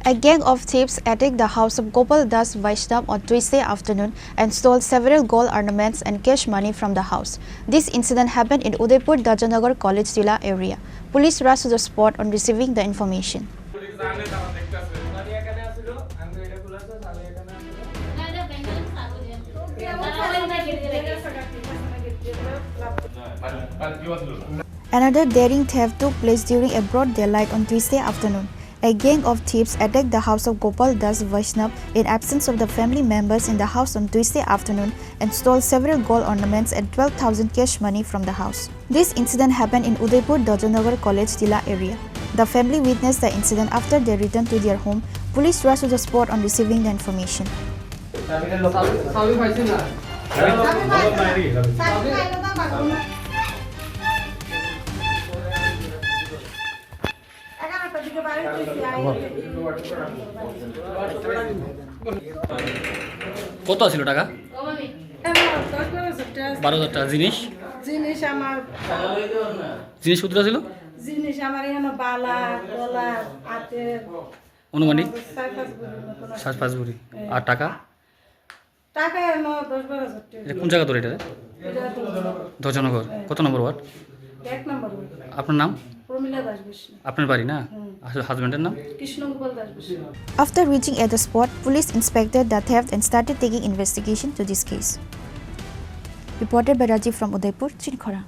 A gang of thieves attacked the house of Gopal Das Vaishnav on Tuesday afternoon and stole several gold ornaments and cash money from the house. This incident happened in Udaipur Dajanagar College Tila area. Police rushed to the spot on receiving the information. Another daring theft took place during a broad daylight on Tuesday afternoon. A gang of thieves attacked the house of Gopal Das Vaishnav in absence of the family members in the house on Tuesday afternoon and stole several gold ornaments and 12,000 cash money from the house. This incident happened in Udaipur Dajanagar College Tila area. The family witnessed the incident after they returned to their home. Police rushed to the spot on receiving the information. কত ছিল টাকা? 12,000 টাকা। জিনিস আমার জিনিস কতটা ছিল? জিনিস আমার এখানে বালা গলা হাতে অনুমানিক 4-5 ভরি। আর টাকা? টাকা এনো 10-12,000 টাকা। এটা কোন জায়গা ধরে এটা? দজনগর। কত নম্বর ওয়ার্ড? 1 নম্বর। আপনার নাম? প্রমিলা দাস বিষ্ণু। আপনার বাড়ি না? হাজবেন্ডের নাম? Krishnagopal Das Vishnu. After reaching at the spot, police inspected the theft and started taking investigation to this case. Reported by Rajiv from Udaipur, Chinkhora.